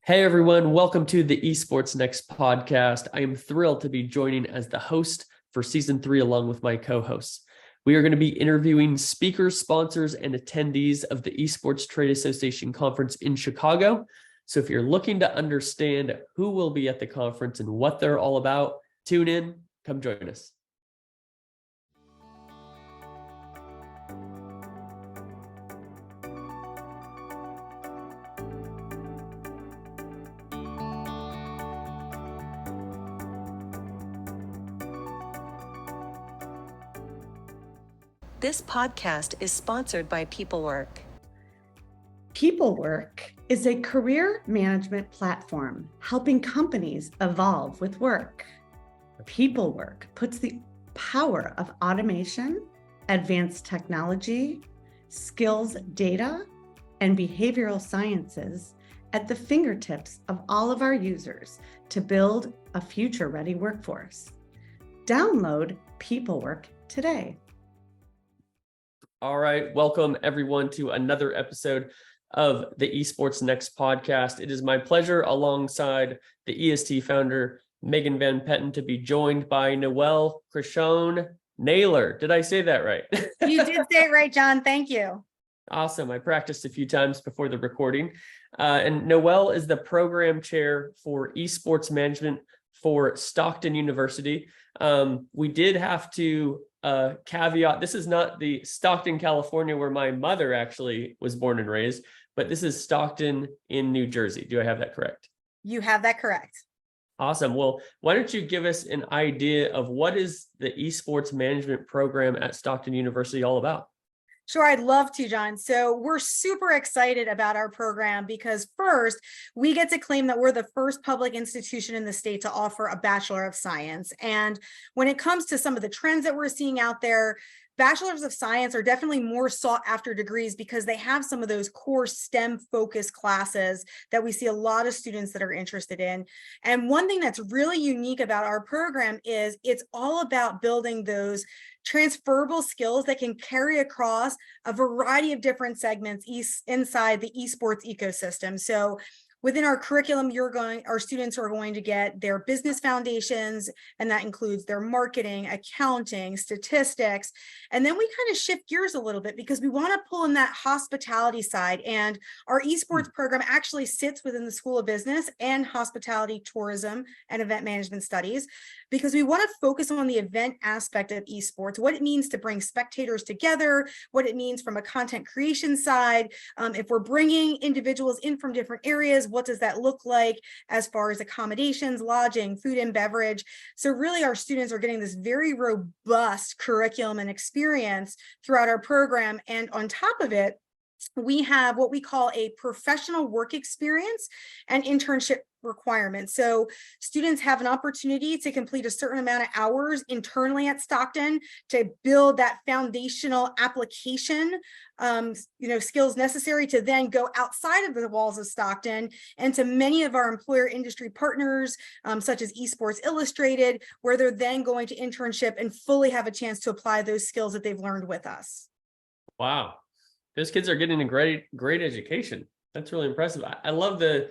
Hey everyone, welcome to the EsportsNext podcast. I am thrilled to be joining as the host for season 3 along with my co-hosts. We are going to be interviewing speakers, sponsors, and attendees of the Esports Trade Association conference in Chicago. So if you're looking to understand who will be at the conference and what they're all about, tune in, come join us. This podcast is sponsored by PeopleWork. PeopleWork is a career management platform helping companies evolve with work. PeopleWork puts the power of automation, advanced technology, skills data, and behavioral sciences at the fingertips of all of our users to build a future-ready workforce. Download PeopleWork today. All right, welcome everyone to another episode of the EsportsNext podcast. It is my pleasure, alongside the EST founder, Megan Van Petten, to be joined by Noel Criscione-Naylor. Did I say that right? You did say it right, John. Thank you. Awesome. I practiced a few times before the recording. And Noel is the program chair for esports management for Stockton University. We did have to caveat, this is not the Stockton, California, where my mother actually was born and raised, but this is Stockton in New Jersey. Do I have that correct? You have that correct. Awesome. Well, why don't you give us an idea of what is the esports management program at Stockton University all about? Sure, I'd love to, John. So we're super excited about our program because first, we get to claim that we're the first public institution in the state to offer a Bachelor of Science. And when it comes to some of the trends that we're seeing out there, Bachelors of Science are definitely more sought after degrees because they have some of those core STEM focused classes that we see a lot of students that are interested in. And one thing that's really unique about our program is it's all about building those transferable skills that can carry across a variety of different segments inside the esports ecosystem. So within our curriculum, our students are going to get their business foundations, and that includes their marketing, accounting, statistics. And then we kind of shift gears a little bit because we want to pull in that hospitality side. And our esports program actually sits within the School of Business and Hospitality, Tourism, and Event Management Studies, because we want to focus on the event aspect of esports, what it means to bring spectators together, what it means from a content creation side. If we're bringing individuals in from different areas, what does that look like as far as accommodations, lodging, food and beverage? So really our students are getting this very robust curriculum and experience throughout our program. And on top of it, we have what we call a professional work experience and internship requirements. So students have an opportunity to complete a certain amount of hours internally at Stockton to build that foundational application, skills necessary to then go outside of the walls of Stockton and to many of our employer industry partners, such as Esports Illustrated, where they're then going to internship and fully have a chance to apply those skills that they've learned with us. Wow. Those kids are getting a great education. That's really impressive. I love the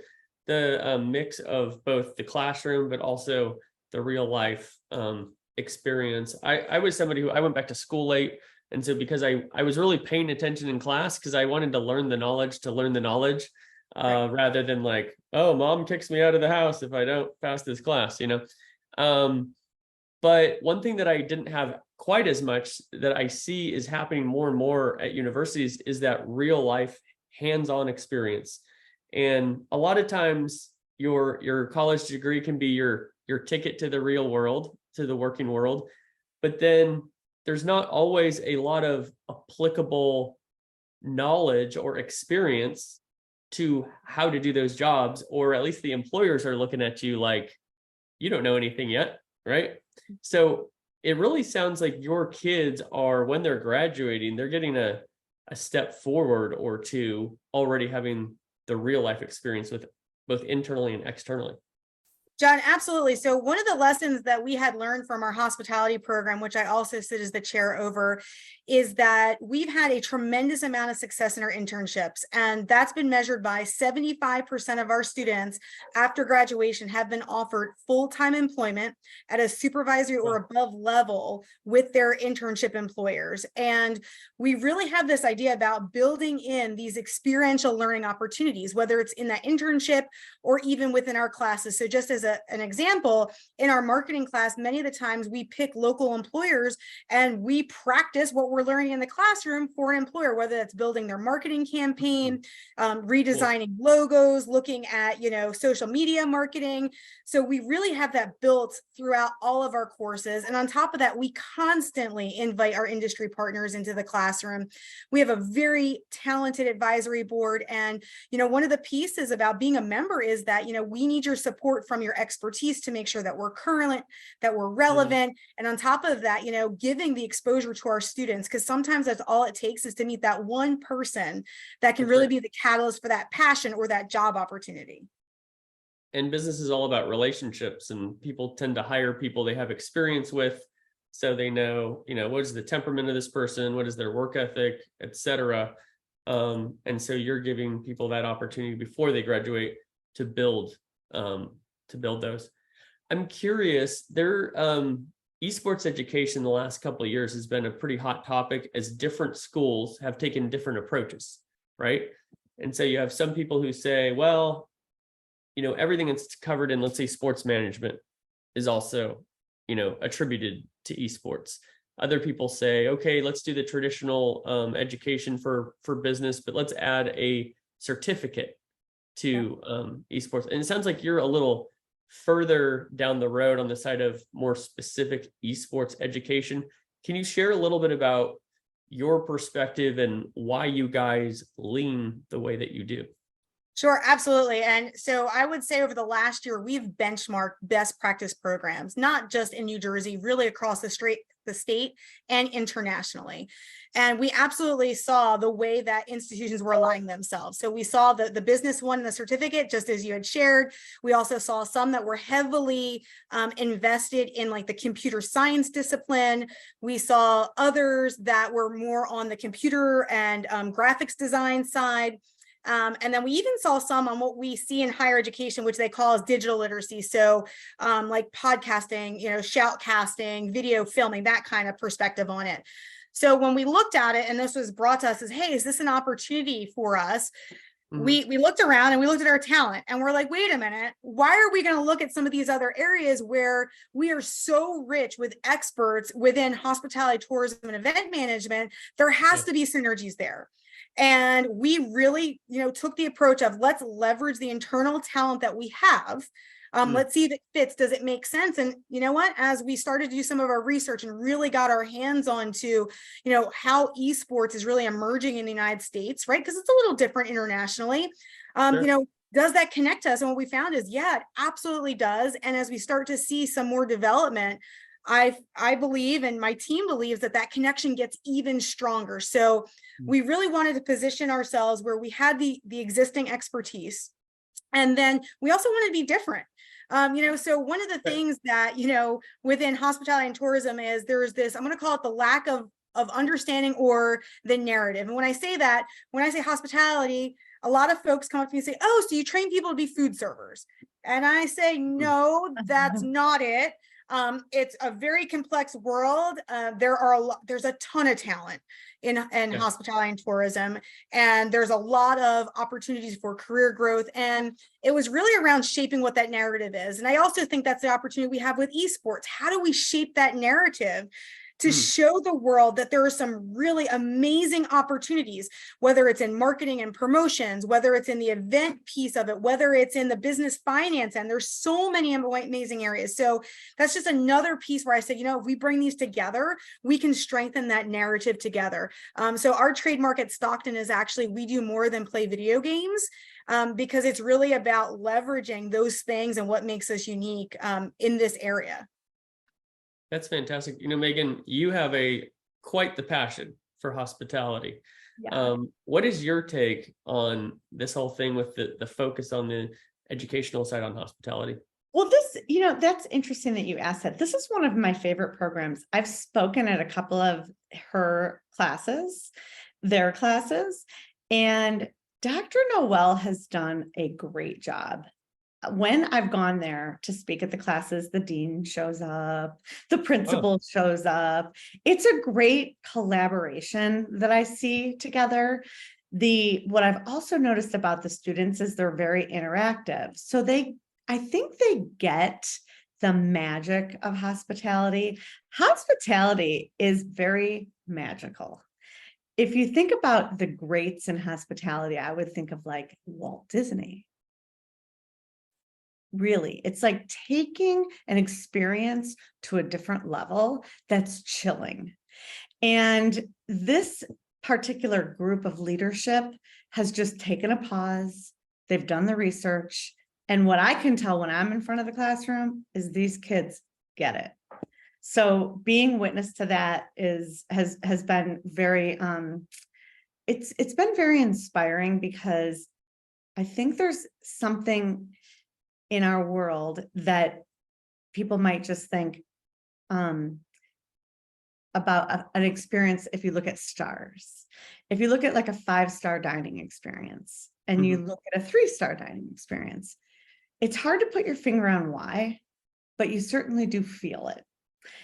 mix of both the classroom, but also the real life experience. I was somebody who I went back to school late. And so because I was really paying attention in class because I wanted to learn the knowledge right, rather than like, oh, mom kicks me out of the house if I don't pass this class, But one thing that I didn't have quite as much that I see is happening more and more at universities is that real life hands-on experience. And a lot of times your college degree can be your ticket to the real world, to the working world, but then there's not always a lot of applicable knowledge or experience to how to do those jobs, or at least the employers are looking at you like, you don't know anything yet, right? So it really sounds like your kids are, when they're graduating, they're getting a step forward or two, already having the real life experience with both internally and externally. John, absolutely. So one of the lessons that we had learned from our hospitality program, which I also sit as the chair over, is that we've had a tremendous amount of success in our internships. And that's been measured by 75% of our students after graduation have been offered full-time employment at a supervisory or above level with their internship employers. And we really have this idea about building in these experiential learning opportunities, whether it's in that internship or even within our classes. So just as an example, in our marketing class, many of the times we pick local employers and we practice what we're learning in the classroom for an employer, whether that's building their marketing campaign, redesigning logos, looking at, social media marketing. So we really have that built throughout all of our courses. And on top of that, we constantly invite our industry partners into the classroom. We have a very talented advisory board. And, one of the pieces about being a member is that, we need your support from your expertise to make sure that we're current, that we're relevant. And on top of that, giving the exposure to our students, because sometimes that's all it takes is to meet that one person that can really be the catalyst for that passion or that job opportunity. And business is all about relationships, and people tend to hire people they have experience with, so they know, what is the temperament of this person, what is their work ethic, etc. And so you're giving people that opportunity before they graduate to build those. I'm curious, esports education the last couple of years has been a pretty hot topic as different schools have taken different approaches, right? And so you have some people who say, well, everything that's covered in, let's say, sports management is also, attributed to esports. Other people say, okay, let's do the traditional education for business, but let's add a certificate to esports. And it sounds like you're a little further down the road on the side of more specific esports education. Can you share a little bit about your perspective and why you guys lean the way that you do? Sure, absolutely. And so I would say over the last year, we've benchmarked best practice programs, not just in New Jersey, really across the state and internationally. And we absolutely saw the way that institutions were aligning themselves. So we saw the business one and the certificate, just as you had shared. We also saw some that were heavily invested in like the computer science discipline. We saw others that were more on the computer and graphics design side. And then we even saw some on what we see in higher education, which they call as digital literacy. So like podcasting, shoutcasting, video filming, that kind of perspective on it. So when we looked at it, and this was brought to us as, hey, is this an opportunity for us? We looked around and we looked at our talent and we're like, wait a minute, why are we going to look at some of these other areas where we are so rich with experts within hospitality, tourism, and event management? There has to be synergies there. And we really, took the approach of let's leverage the internal talent that we have. Let's see if it fits. Does it make sense? And you know what? As we started to do some of our research and really got our hands onto, how esports is really emerging in the United States, right? Because it's a little different internationally. Does that connect us? And what we found is, yeah, it absolutely does. And as we start to see some more development, I believe, and my team believes, that connection gets even stronger. So we really wanted to position ourselves where we had the existing expertise. And then we also wanted to be different. So one of the things that, within hospitality and tourism is there's this, I'm going to call it the lack of understanding or the narrative. And when I say that, when I say hospitality, a lot of folks come up to me and say, oh, so you train people to be food servers. And I say, no, that's not it. It's a very complex world. There's a ton of talent in hospitality and tourism, and there's a lot of opportunities for career growth. And it was really around shaping what that narrative is. And I also think that's the opportunity we have with esports. How do we shape that narrative to show the world that there are some really amazing opportunities, whether it's in marketing and promotions, whether it's in the event piece of it, whether it's in the business finance, and there's so many amazing areas. So that's just another piece where I said, if we bring these together, we can strengthen that narrative together. So our trademark at Stockton is actually, we do more than play video games. Because it's really about leveraging those things and what makes us unique in this area. That's fantastic. Megan, you have quite the passion for hospitality. Yeah. What is your take on this whole thing with the focus on the educational side on hospitality? Well, that's interesting that you asked that. This is one of my favorite programs. I've spoken at a couple of their classes, and Dr. Noel has done a great job. When I've gone there to speak at the classes, the dean shows up, the principal shows up. It's a great collaboration that I see together. What I've also noticed about the students is they're very interactive. So I think they get the magic of hospitality. Hospitality is very magical. If you think about the greats in hospitality, I would think of like Walt Disney. Really, it's like taking an experience to a different level that's chilling. And this particular group of leadership has just taken a pause. They've done the research. And what I can tell when I'm in front of the classroom is these kids get it. So being witness to that has been very, it's been very inspiring, because I think there's something in our world that people might just think about an experience. If you look at stars, if you look at like a 5-star dining experience and you look at a 3-star dining experience, it's hard to put your finger on why, but you certainly do feel it.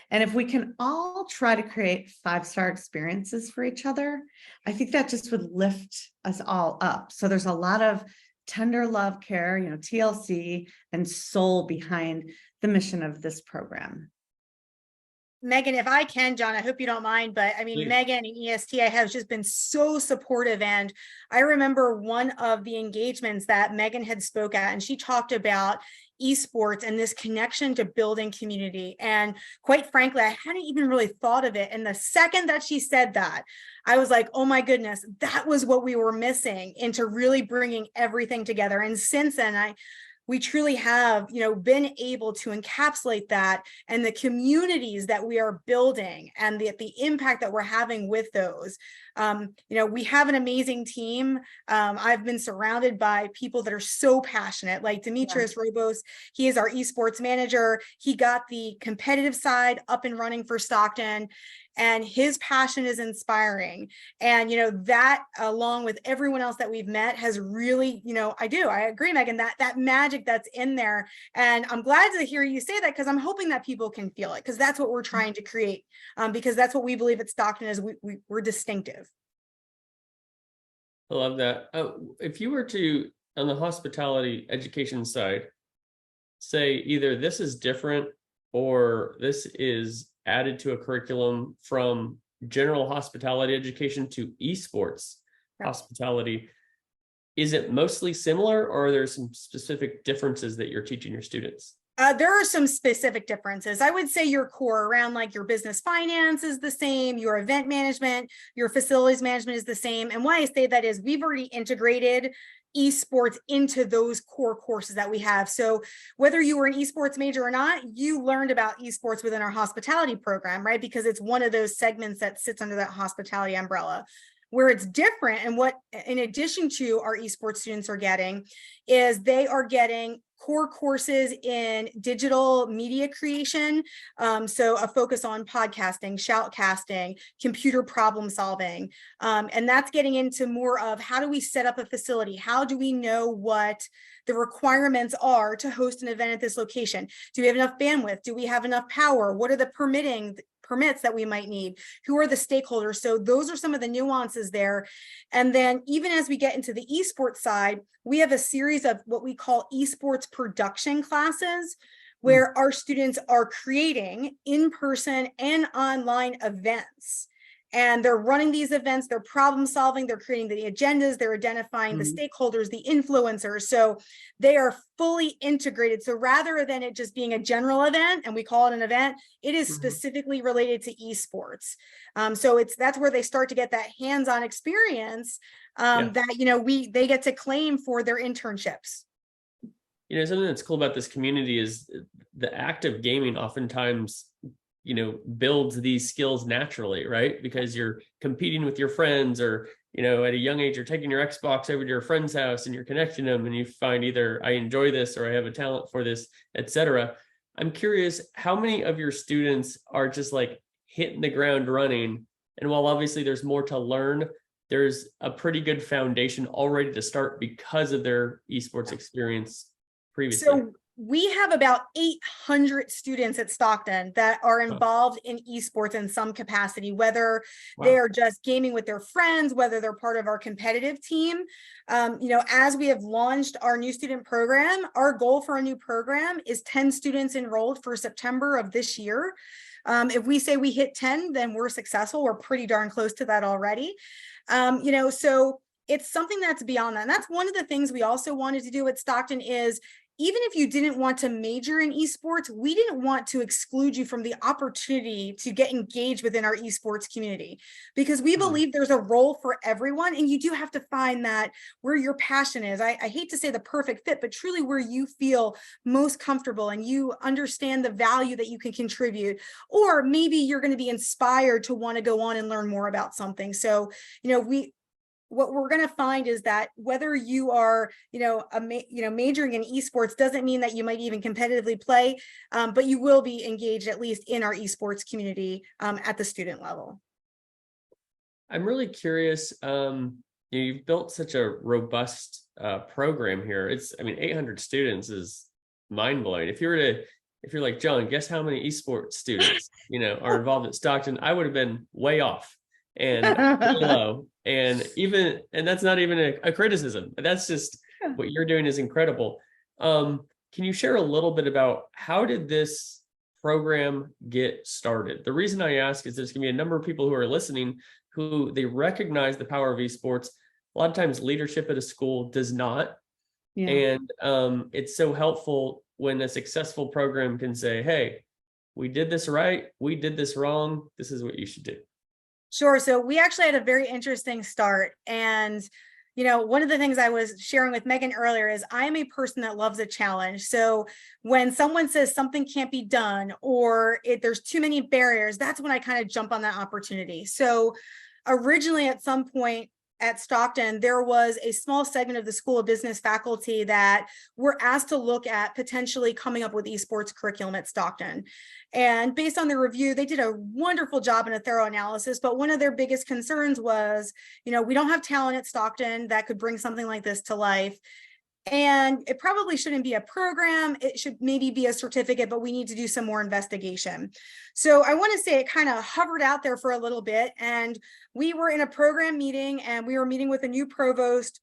And if we can all try to create 5-star experiences for each other, I think that just would lift us all up. So there's a lot of tender love, care, TLC and soul behind the mission of this program. Megan, if I can, John, I hope you don't mind, but I mean, Please. Megan and ESTA have just been so supportive. And I remember one of the engagements that Megan had spoke at, and she talked about esports and this connection to building community. And quite frankly, I hadn't even really thought of it. And the second that she said that, I was like, oh my goodness, that was what we were missing into really bringing everything together. And since then, we truly have, been able to encapsulate that, and the communities that we are building and the impact that we're having with those. We have an amazing team. I've been surrounded by people that are so passionate, like Demetrius Robos. He is our esports manager. He got the competitive side up and running for Stockton, and his passion is inspiring. And, that along with everyone else that we've met has really, I agree, Megan, that magic that's in there. And I'm glad to hear you say that, because I'm hoping that people can feel it, because that's what we're trying to create, because that's what we believe at Stockton is we're distinctive. I love that. If you were to, on the hospitality education side, say either this is different or this is added to a curriculum from general hospitality education to esports hospitality, is it mostly similar, or are there some specific differences that you're teaching your students? There are some specific differences. I would say your core around like your business finance is the same, your event management, your facilities management is the same. And why I say that is we've already integrated esports into those core courses that we have. So whether you were an esports major or not, you learned about esports within our hospitality program, right? Because it's one of those segments that sits under that hospitality umbrella. Where it's different, and what in addition to our esports students are getting, is they are getting core courses in digital media creation. So a focus on podcasting, shoutcasting, computer problem solving. And that's getting into more of how do we set up a facility? How do we know what the requirements are to host an event at this location? Do we have enough bandwidth? Do we have enough power? What are the permits that we might need? Who are the stakeholders? So those are some of the nuances there. And then even as we get into the esports side, we have a series of what we call esports production classes, where our students are creating in-person and online events. And they're running these events, they're problem solving, they're creating the agendas, they're identifying the stakeholders, the influencers. So they are fully integrated. So rather than it just being a general event, and we call it an event, it is specifically related to esports. So that's where they start to get that hands-on experience that, they get to claim for their internships. Something that's cool about this community is the act of gaming oftentimes builds these skills naturally, right? Because you're competing with your friends, or at a young age, you're taking your Xbox over to your friend's house and you're connecting them and you find either I enjoy this or I have a talent for this, etc. I'm curious, how many of your students are just like hitting the ground running? And while obviously there's more to learn, there's a pretty good foundation already to start because of their esports experience previously. So we have about 800 students at Stockton that are involved in esports in some capacity, whether they're just gaming with their friends, whether they're part of our competitive team. As we have launched our new student program, our goal for a new program is 10 students enrolled for September of this year. If we say we hit 10, then we're successful. We're pretty darn close to that already. So it's something that's beyond that. And that's one of the things we also wanted to do at Stockton is, even if you didn't want to major in esports, we didn't want to exclude you from the opportunity to get engaged within our esports community, because we believe there's a role for everyone. And you do have to find that where your passion is. I hate to say the perfect fit, but truly where you feel most comfortable and you understand the value that you can contribute, or maybe you're going to be inspired to want to go on and learn more about something. So, what we're going to find is that whether you are, majoring in esports doesn't mean that you might even competitively play, but you will be engaged at least in our esports community at the student level. I'm really curious. You've built such a robust program here. 800 students is mind blowing. If you're like, John, guess how many esports students, are involved at Stockton, I would have been way off and way low. And that's not even a criticism. That's just what you're doing is incredible. Can you share a little bit about how did this program get started? The reason I ask is there's going to be a number of people who are listening who they recognize the power of esports. A lot of times leadership at a school does not. Yeah. And it's so helpful when a successful program can say, hey, we did this right, we did this wrong, this is what you should do. Sure. So we actually had a very interesting start. And, one of the things I was sharing with Megan earlier is I am a person that loves a challenge. So when someone says something can't be done or there's too many barriers, that's when I kind of jump on that opportunity. So originally at some point at Stockton, there was a small segment of the School of Business faculty that were asked to look at potentially coming up with esports curriculum at Stockton. And based on the review, they did a wonderful job and a thorough analysis. But one of their biggest concerns was, we don't have talent at Stockton that could bring something like this to life. And it probably shouldn't be a program. It should maybe be a certificate, but we need to do some more investigation. So I want to say it kind of hovered out there for a little bit. And we were in a program meeting and we were meeting with a new provost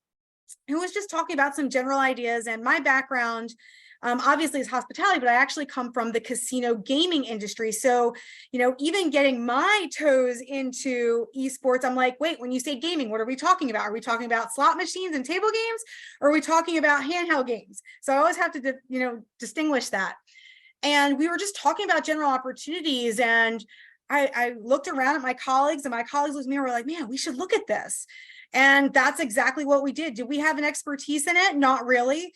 who was just talking about some general ideas. And my background obviously is hospitality, but I actually come from the casino gaming industry. So, even getting my toes into esports, I'm like, wait, when you say gaming, what are we talking about? Are we talking about slot machines and table games? Or are we talking about handheld games? So I always have to, distinguish that. And we were just talking about general opportunities. And I looked around at my colleagues, and my colleagues with me were like, man, we should look at this. And that's exactly what we did. Did we have an expertise in it? Not really.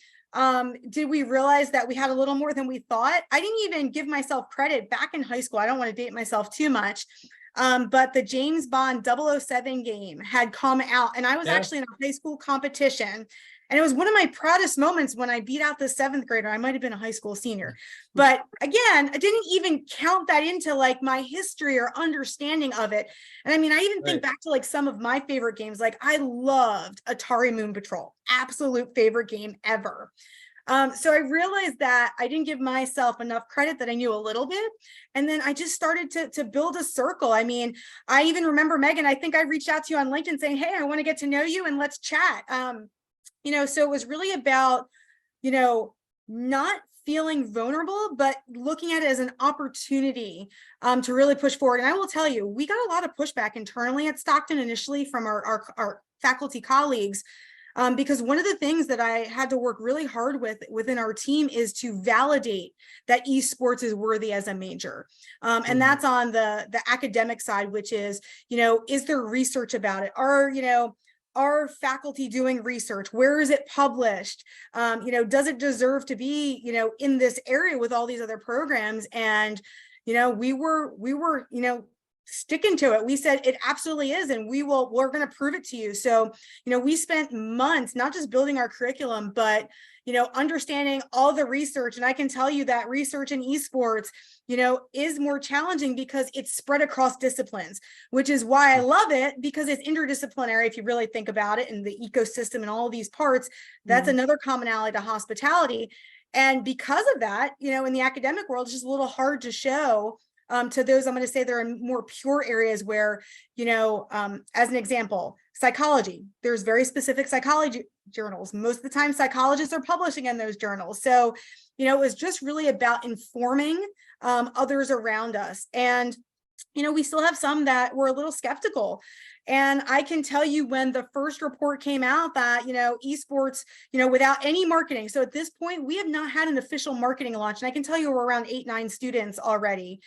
Did we realize that we had a little more than we thought? I didn't even give myself credit back in high school. I don't want to date myself too much. But the James Bond 007 game had come out, and I was actually in a high school competition. And it was one of my proudest moments when I beat out the 7th grader. I might've been a high school senior, but again, I didn't even count that into like my history or understanding of it. And I even think back to like some of my favorite games. Like I loved Atari Moon Patrol, absolute favorite game ever. So I realized that I didn't give myself enough credit, that I knew a little bit. And then I just started to build a circle. I even remember, Megan, I think I reached out to you on LinkedIn saying, hey, I want to get to know you and let's chat. So it was really about, not feeling vulnerable, but looking at it as an opportunity to really push forward. And I will tell you, we got a lot of pushback internally at Stockton initially from our faculty colleagues, because one of the things that I had to work really hard within our team is to validate that esports is worthy as a major. And that's on the academic side, which is, is there research about it? Are faculty doing research? Where is it published? Does it deserve to be, in this area with all these other programs? And, we were, sticking to it. We said it absolutely is, and we're going to prove it to you. So, we spent months not just building our curriculum, but understanding all the research. And I can tell you that research in esports, is more challenging because it's spread across disciplines, which is why I love it, because it's interdisciplinary. If you really think about it, and the ecosystem and all of these parts, that's another commonality to hospitality. And because of that, in the academic world, it's just a little hard to show to those. I'm going to say there are more pure areas where, as an example, psychology, there's very specific psychology journals. Most of the time, psychologists are publishing in those journals. So, it was just really about informing others around us. And, we still have some that were a little skeptical. And I can tell you, when the first report came out that, esports, without any marketing. So at this point, we have not had an official marketing launch. And I can tell you we're around 8-9 students already.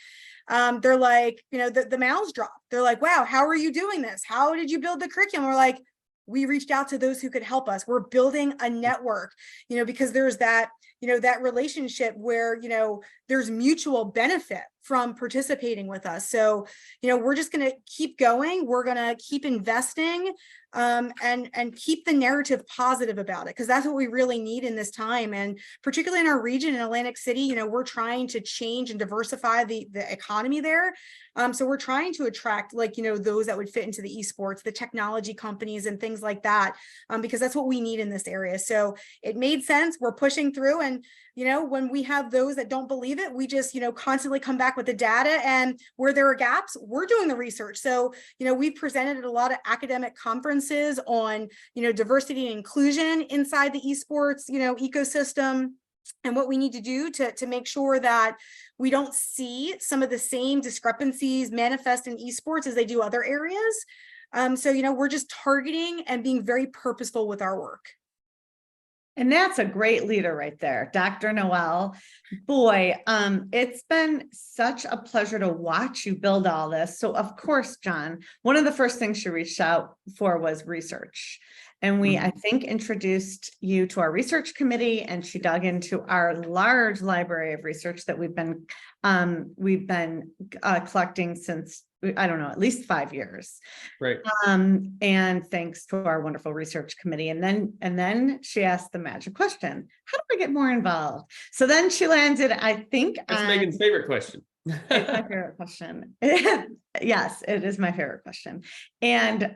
They're like, the mouths drop. They're like, wow, how are you doing this? How did you build the curriculum? We're like, we reached out to those who could help us. We're building a network, because there's that, that relationship where, there's mutual benefit from participating with us. So, we're just going to keep going. We're going to keep investing, and keep the narrative positive about it, because that's what we really need in this time. And particularly in our region in Atlantic City, we're trying to change and diversify the economy there. So we're trying to attract, those that would fit into the esports, the technology companies and things like that, because that's what we need in this area. So it made sense. We're pushing through. And, when we have those that don't believe it, we just, constantly come back with the data, and where there are gaps, we're doing the research. So, we've presented at a lot of academic conferences on, diversity and inclusion inside the esports, ecosystem, and what we need to do to make sure that we don't see some of the same discrepancies manifest in esports as they do other areas. So, we're just targeting and being very purposeful with our work. And that's a great leader right there, Dr. Noel. Boy, it's been such a pleasure to watch you build all this. So of course, John, one of the first things she reached out for was research. And we, I think, introduced you to our research committee, and she dug into our large library of research that we've been collecting since, I don't know, at least 5 years. Right. And thanks to our wonderful research committee. And then she asked the magic question: how do I get more involved? So then she landed, I think, that's Megan's favorite question. It's my favorite question. Yes, it is my favorite question. And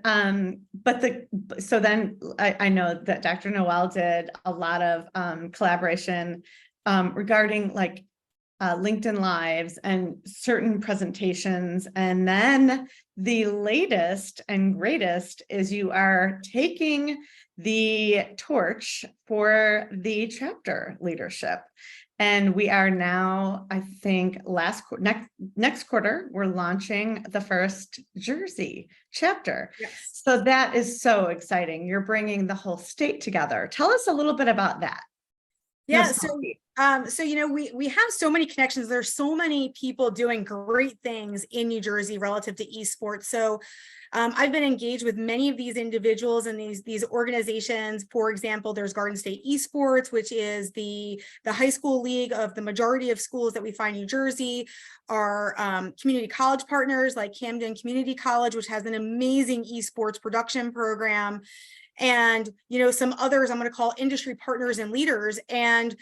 so then I know that Dr. Noel did a lot of collaboration regarding LinkedIn Lives and certain presentations. And then the latest and greatest is you are taking the torch for the chapter leadership. And we are now, I think, next quarter, we're launching the first Jersey chapter. Yes. So that is so exciting. You're bringing the whole state together. Tell us a little bit about that. Yeah. So we have so many connections. There's so many people doing great things in New Jersey relative to esports. So I've been engaged with many of these individuals and these organizations. For example, there's Garden State Esports, which is the high school league of the majority of schools that we find in New Jersey. Our community college partners like Camden Community College, which has an amazing esports production program. And, some others I'm going to call industry partners and leaders, and,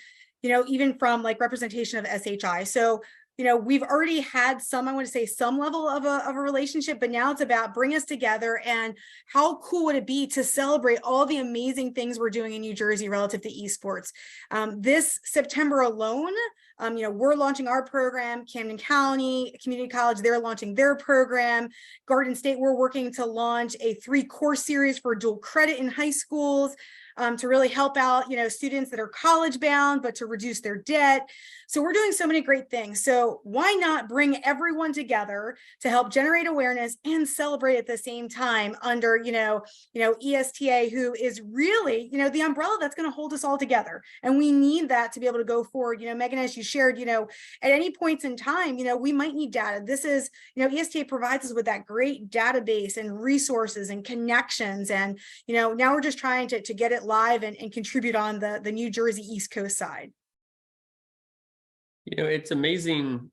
even from representation of SHI. So, we've already had some, I want to say some level of a relationship, but now it's about bring us together. And how cool would it be to celebrate all the amazing things we're doing in New Jersey relative to esports? This September alone, we're launching our program. Camden County Community College, they're launching their program. Garden State, we're working to launch a 3-course series for dual credit in high schools. To really help out, students that are college bound, but to reduce their debt. So we're doing so many great things. So why not bring everyone together to help generate awareness and celebrate at the same time under, ESTA, who is really, the umbrella that's going to hold us all together. And we need that to be able to go forward. Megan, as you shared, at any points in time, we might need data. This is, ESTA provides us with that great database and resources and connections. And, now we're just trying to get it live and contribute on the New Jersey East Coast side. It's amazing,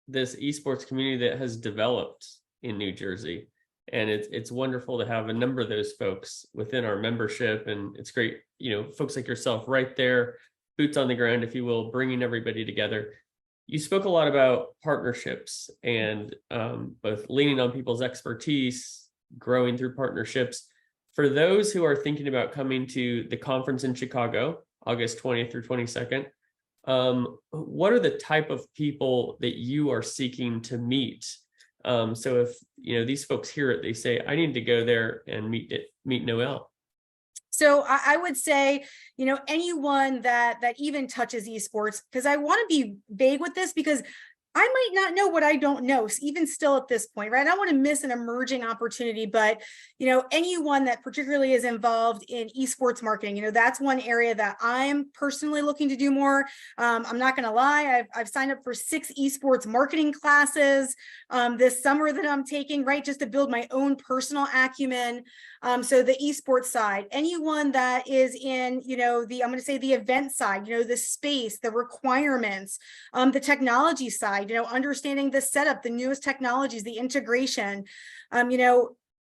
this esports community that has developed in New Jersey. And it's wonderful to have a number of those folks within our membership. And it's great, folks like yourself right there, boots on the ground, if you will, bringing everybody together. You spoke a lot about partnerships and both leaning on people's expertise, growing through partnerships. For those who are thinking about coming to the conference in Chicago, August 20th through 22nd, what are the type of people that you are seeking to meet? So if these folks hear it, they say, I need to go there and meet Noel. So I would say, anyone that even touches esports, because I want to be vague with this, because I might not know what I don't know, even still at this point, right? I don't want to miss an emerging opportunity, but, anyone that particularly is involved in esports marketing, that's one area that I'm personally looking to do more. I'm not going to lie. I've signed up for 6 esports marketing classes this summer that I'm taking, right? Just to build my own personal acumen. So the esports side, anyone that is in, I'm going to say the event side, the space, the requirements, the technology side, understanding the setup, the newest technologies, the integration,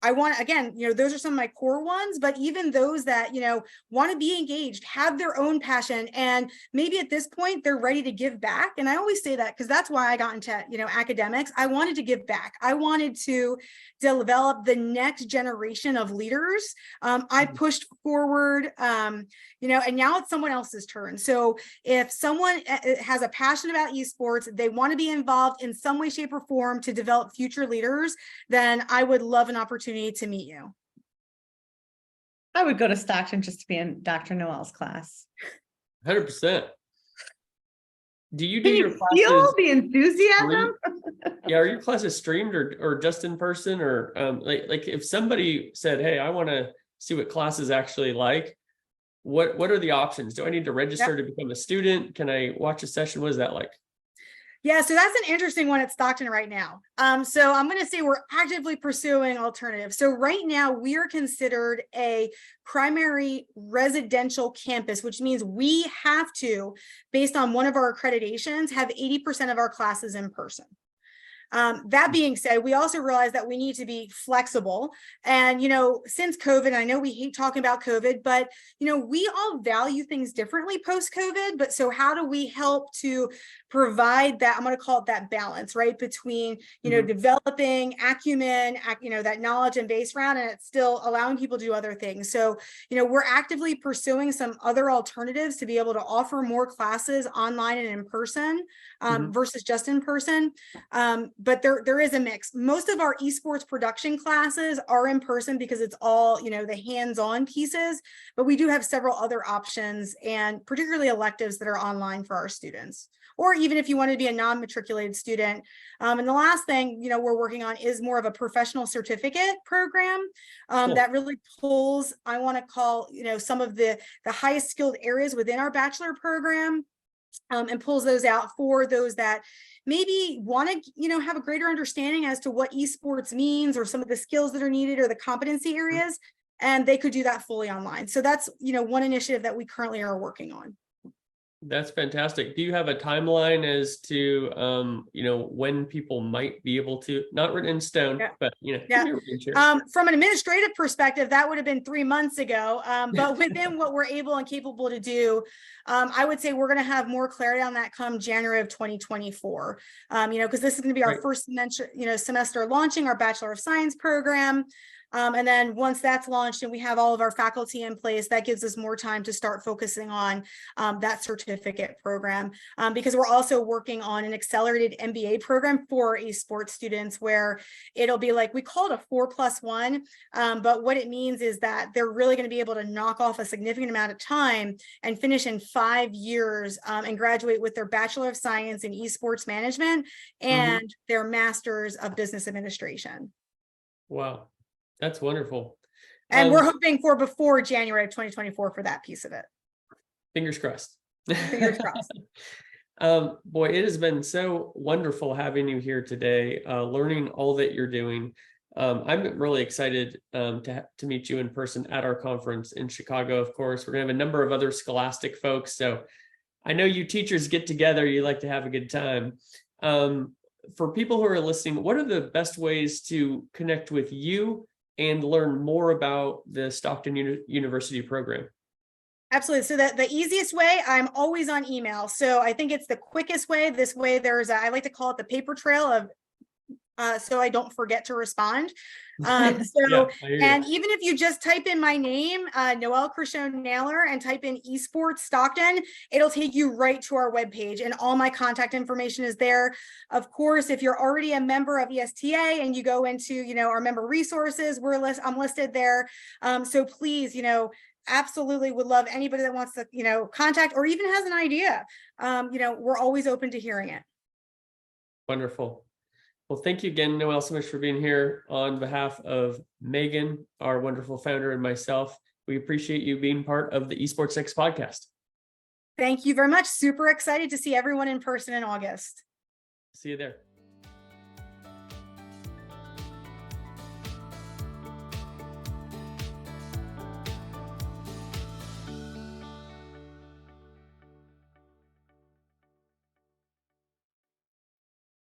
I want, again, those are some of my core ones, but even those that, want to be engaged, have their own passion, and maybe at this point they're ready to give back. And I always say that because that's why I got into, academics. I wanted to give back. I wanted to develop the next generation of leaders. I pushed forward, and now it's someone else's turn. So if someone has a passion about esports, they want to be involved in some way, shape, or form to develop future leaders, then I would love an opportunity to meet you. I would go to Stockton just to be in Dr. Noel's class. 100%. Do you do Can your you classes? feel the enthusiasm? Yeah, are your classes streamed or just in person, or like if somebody said, hey, I want to see what classes actually like, what are the options? Do I need to register to become a student? Can I watch a session? What is that like? Yeah, so that's an interesting one at Stockton right now. So I'm going to say we're actively pursuing alternatives. So right now we are considered a primary residential campus, which means we have to, based on one of our accreditations, have 80% of our classes in person. That being said, we also realize that we need to be flexible. And, since COVID, I know we hate talking about COVID, but, we all value things differently post-COVID. But so how do we help to provide that, I'm going to call it that balance, right? Between, developing acumen, that knowledge and background, and it's still allowing people to do other things. So, we're actively pursuing some other alternatives to be able to offer more classes online and in person versus just in person. But there is a mix. Most of our esports production classes are in person because it's all, the hands-on pieces, but we do have several other options, and particularly electives that are online for our students. Or even if you want to be a non-matriculated student. And the last thing, we're working on is more of a professional certificate program that really pulls, I want to call, some of the highest skilled areas within our bachelor program and pulls those out for those that maybe want to, have a greater understanding as to what esports means or some of the skills that are needed or the competency areas. And they could do that fully online. So that's, one initiative that we currently are working on. That's fantastic. Do you have a timeline as to, when people might be able to, not written in stone, but, from an administrative perspective, that would have been 3 months ago. But within what we're able and capable to do, I would say we're going to have more clarity on that come January of 2024. Because this is going to be our first semester launching our Bachelor of Science program. And then once that's launched and we have all of our faculty in place, that gives us more time to start focusing on that certificate program, because we're also working on an accelerated MBA program for esports students where it'll be like, we call it a 4+1, but what it means is that they're really going to be able to knock off a significant amount of time and finish in 5 years and graduate with their Bachelor of Science in Esports Management and their Master's of Business Administration. Wow. That's wonderful. And we're hoping for before January of 2024 for that piece of it. Fingers crossed. Fingers crossed. Boy, it has been so wonderful having you here today, learning all that you're doing. I'm really excited to meet you in person at our conference in Chicago. Of course, we're going to have a number of other scholastic folks. So I know you teachers get together, you like to have a good time. for people who are listening, what are the best ways to connect with you and learn more about the Stockton University program? Absolutely. So the easiest way, I'm always on email. So I think it's the quickest way. This way I like to call it the paper trail of, so I don't forget to respond. Yeah, I hear you. And even if you just type in my name, Noel Criscione-Naylor, and type in esports Stockton, it'll take you right to our webpage, and all my contact information is there. Of course, if you're already a member of ESTA and you go into, our member resources, I'm listed there. So please, absolutely would love anybody that wants to, contact or even has an idea. We're always open to hearing it. Wonderful. Well, thank you again, Noel, so much for being here on behalf of Megan, our wonderful founder, and myself. We appreciate you being part of the EsportsNext podcast. Thank you very much. Super excited to see everyone in person in August. See you there.